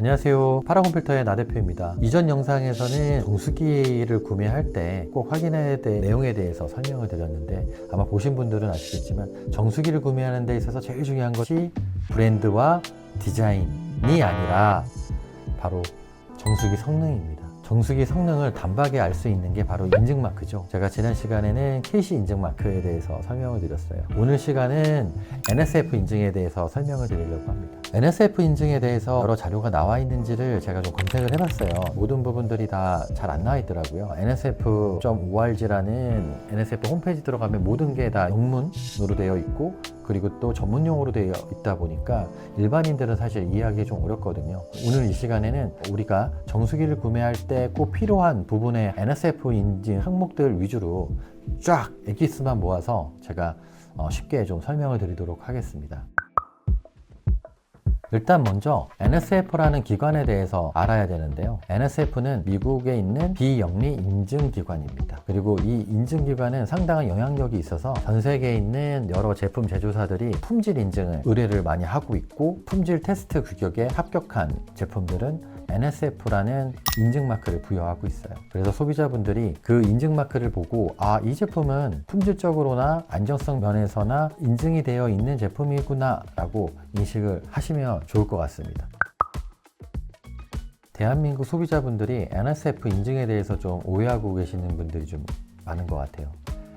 안녕하세요, 파라곤 필터의 나 대표입니다. 이전 영상에서는 정수기를 구매할 때 꼭 확인해야 될 내용에 대해서 설명을 드렸는데, 아마 보신 분들은 아시겠지만 정수기를 구매하는 데 있어서 제일 중요한 것이 브랜드와 디자인이 아니라 바로 정수기 성능입니다. 정수기 성능을 단박에 알 수 있는 게 바로 인증마크죠. 제가 지난 시간에는 KC 인증마크에 대해서 설명을 드렸어요. 오늘 시간은 NSF 인증에 대해서 설명을 드리려고 합니다. NSF 인증에 대해서 여러 자료가 나와 있는지를 제가 좀 검색을 해봤어요. 모든 부분들이 다 잘 안 나와 있더라고요. NSF.org라는 NSF 홈페이지 들어가면 모든 게 다 영문으로 되어 있고, 그리고 또 전문용어로 되어 있다 보니까 일반인들은 사실 이해하기 좀 어렵거든요. 오늘 이 시간에는 우리가 정수기를 구매할 때 꼭 필요한 부분의 NSF 인증 항목들 위주로 쫙 엑기스만 모아서 제가 쉽게 좀 설명을 드리도록 하겠습니다. 일단 먼저 NSF라는 기관에 대해서 알아야 되는데요. NSF는 미국에 있는 비영리 인증기관입니다. 그리고 이 인증기관은 상당한 영향력이 있어서 전 세계에 있는 여러 제품 제조사들이 품질 인증을 의뢰를 많이 하고 있고, 품질 테스트 규격에 합격한 제품들은 NSF라는 인증마크를 부여하고 있어요. 그래서 소비자분들이 그 인증마크를 보고 이 제품은 품질적으로나 안정성 면에서나 인증이 되어 있는 제품이구나 라고 인식을 하시면 좋을 것 같습니다. 대한민국 소비자분들이 NSF 인증에 대해서 좀 오해하고 계시는 분들이 좀 많은 것 같아요.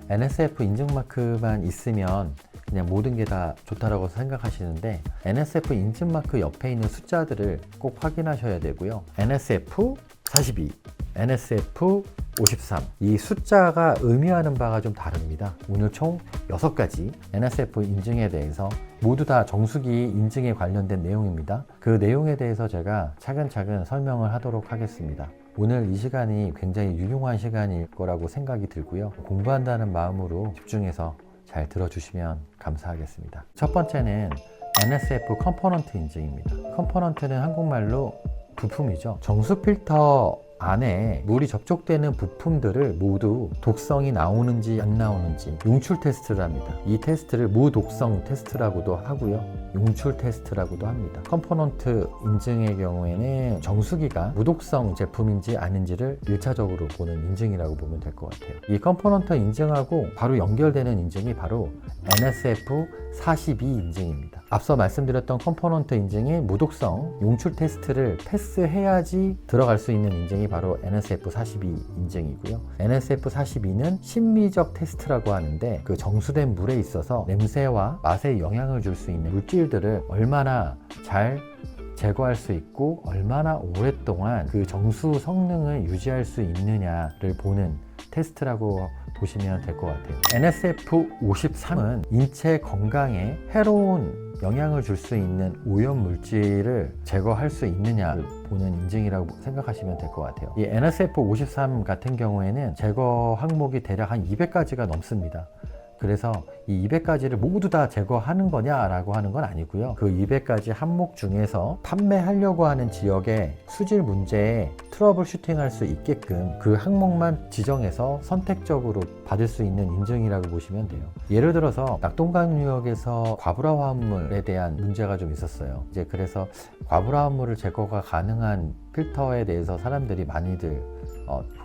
NSF 인증마크만 있으면 그냥 모든 게 다 좋다라고 생각하시는데, NSF 인증마크 옆에 있는 숫자들을 꼭 확인하셔야 되고요. NSF 42, NSF 53, 이 숫자가 의미하는 바가 좀 다릅니다. 오늘 총 6가지 NSF 인증에 대해서 모두 다 정수기 인증에 관련된 내용입니다. 그 내용에 대해서 제가 차근차근 설명을 하도록 하겠습니다. 오늘 이 시간이 굉장히 유용한 시간일 거라고 생각이 들고요. 공부한다는 마음으로 집중해서 잘 들어주시면 감사하겠습니다. 첫 번째는 NSF 컴포넌트 인증입니다. 컴포넌트는 한국말로 부품이죠. 정수 필터 안에 물이 접촉되는 부품들을 모두 독성이 나오는지 안 나오는지 용출 테스트를 합니다. 이 테스트를 무독성 테스트라고도 하고요, 용출 테스트라고도 합니다. 컴포넌트 인증의 경우에는 정수기가 무독성 제품인지 아닌지를 1차적으로 보는 인증이라고 보면 될 것 같아요. 이 컴포넌트 인증하고 바로 연결되는 인증이 바로 NSF 42 인증입니다. 앞서 말씀드렸던 컴포넌트 인증의 무독성 용출 테스트를 패스해야지 들어갈 수 있는 인증이 바로 NSF 42 인증이고요. NSF 42는 심미적 테스트라고 하는데, 그 정수된 물에 있어서 냄새와 맛에 영향을 줄 수 있는 물질들을 얼마나 잘 제거할 수 있고 얼마나 오랫동안 그 정수 성능을 유지할 수 있느냐를 보는 테스트라고 보시면 될 것 같아요. NSF 53은 인체 건강에 해로운 영향을 줄 수 있는 오염 물질을 제거할 수 있느냐를 보는 인증이라고 생각하시면 될 것 같아요. 이 NSF 53 같은 경우에는 제거 항목이 대략 한 200가지가 넘습니다. 그래서 이 200가지를 모두 다 제거하는 거냐라고 하는 건 아니고요. 그 200가지 항목 중에서 판매하려고 하는 지역의 수질 문제에 트러블 슈팅할 수 있게끔 그 항목만 지정해서 선택적으로 받을 수 있는 인증이라고 보시면 돼요. 예를 들어서 낙동강유역에서 과부라 화합물에 대한 문제가 좀 있었어요. 그래서 과부라 화합물을 제거가 가능한 필터에 대해서 사람들이 많이들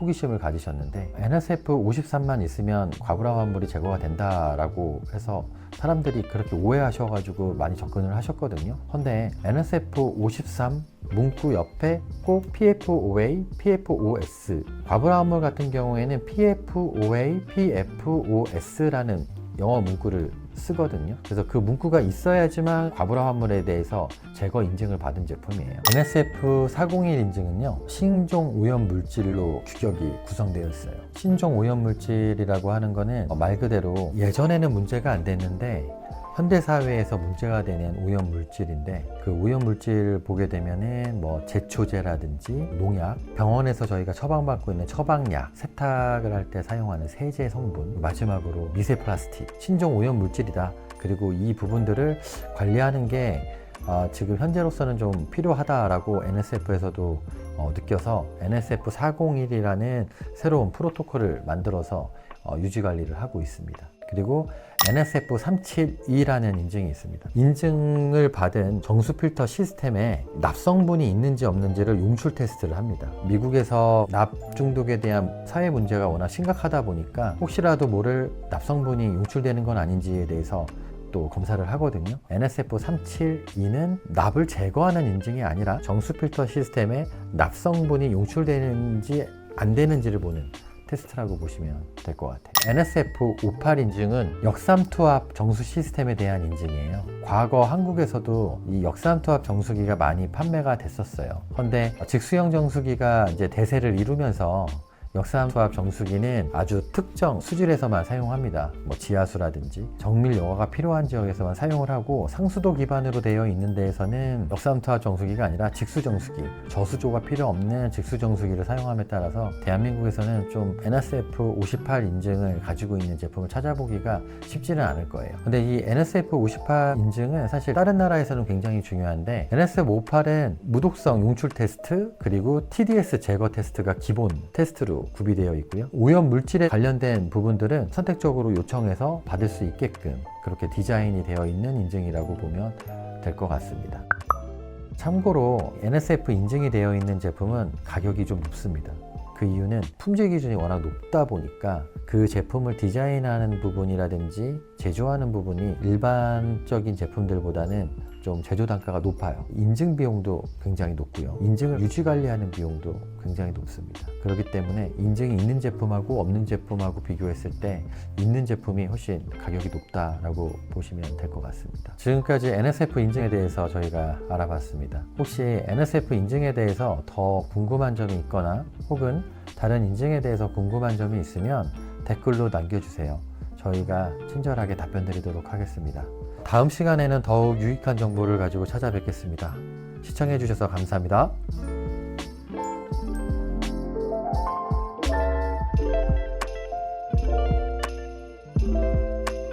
호기심을 가지셨는데, NSF 53만 있으면 과부라 화합물이 제거가 된다라고 해서 사람들이 그렇게 오해하셔가지고 많이 접근을 하셨거든요. 근데 NSF 53 문구 옆에 꼭 PFOA, PFOS, 과부라 화합물 같은 경우에는 PFOA, PFOS라는 영어 문구를 쓰거든요. 그래서 그 문구가 있어야지만 과부라 화합물에 대해서 제거 인증을 받은 제품이에요. NSF 401 인증은요, 신종 오염 물질로 규격이 구성되어 있어요. 신종 오염 물질이라고 하는 거는 말 그대로 예전에는 문제가 안 됐는데 현대사회에서 문제가 되는 오염 물질인데, 그 오염 물질을 보게 되면은 제초제라든지 농약, 병원에서 저희가 처방받고 있는 처방약, 세탁을 할 때 사용하는 세제 성분, 마지막으로 미세 플라스틱, 신종 오염 물질이다. 그리고 이 부분들을 관리하는 게 지금 현재로서는 좀 필요하다라고 NSF에서도 느껴서 NSF 401이라는 새로운 프로토콜을 만들어서 유지 관리를 하고 있습니다. 그리고 NSF372라는 인증이 있습니다. 인증을 받은 정수 필터 시스템에 납성분이 있는지 없는지를 용출 테스트를 합니다. 미국에서 납 중독에 대한 사회 문제가 워낙 심각하다 보니까 혹시라도 모를 납성분이 용출되는 건 아닌지에 대해서 또 검사를 하거든요. NSF372는 납을 제거하는 인증이 아니라 정수 필터 시스템에 납성분이 용출되는지 안 되는지를 보는 테스트라고 보시면 될 것 같아요. NSF58 인증은 역삼투압 정수 시스템에 대한 인증이에요. 과거 한국에서도 이 역삼투압 정수기가 많이 판매가 됐었어요. 그런데 직수형 정수기가 이제 대세를 이루면서 역삼투압 정수기는 아주 특정 수질에서만 사용합니다. 뭐 지하수라든지 정밀 여과가 필요한 지역에서만 사용을 하고, 상수도 기반으로 되어 있는 데에서는 역삼투압 정수기가 아니라 직수 정수기, 저수조가 필요 없는 직수 정수기를 사용함에 따라서 대한민국에서는 좀 NSF58 인증을 가지고 있는 제품을 찾아보기가 쉽지는 않을 거예요. 근데 이 NSF58 인증은 사실 다른 나라에서는 굉장히 중요한데, NSF58은 무독성 용출 테스트 그리고 TDS 제거 테스트가 기본 테스트로 구비되어 있고요. 오염 물질에 관련된 부분들은 선택적으로 요청해서 받을 수 있게끔 그렇게 디자인이 되어 있는 인증이라고 보면 될 것 같습니다. 참고로 NSF 인증이 되어 있는 제품은 가격이 좀 높습니다. 그 이유는 품질 기준이 워낙 높다 보니까 그 제품을 디자인하는 부분이라든지 제조하는 부분이 일반적인 제품들보다는 좀 제조 단가가 높아요. 인증 비용도 굉장히 높고요. 인증을 유지 관리하는 비용도 굉장히 높습니다. 그렇기 때문에 인증이 있는 제품하고 없는 제품하고 비교했을 때 있는 제품이 훨씬 가격이 높다라고 보시면 될 것 같습니다. 지금까지 NSF 인증에 대해서 저희가 알아봤습니다. 혹시 NSF 인증에 대해서 더 궁금한 점이 있거나 혹은 다른 인증에 대해서 궁금한 점이 있으면 댓글로 남겨주세요. 저희가 친절하게 답변 드리도록 하겠습니다. 다음 시간에는 더욱 유익한 정보를 가지고 찾아뵙겠습니다. 시청해 주셔서 감사합니다.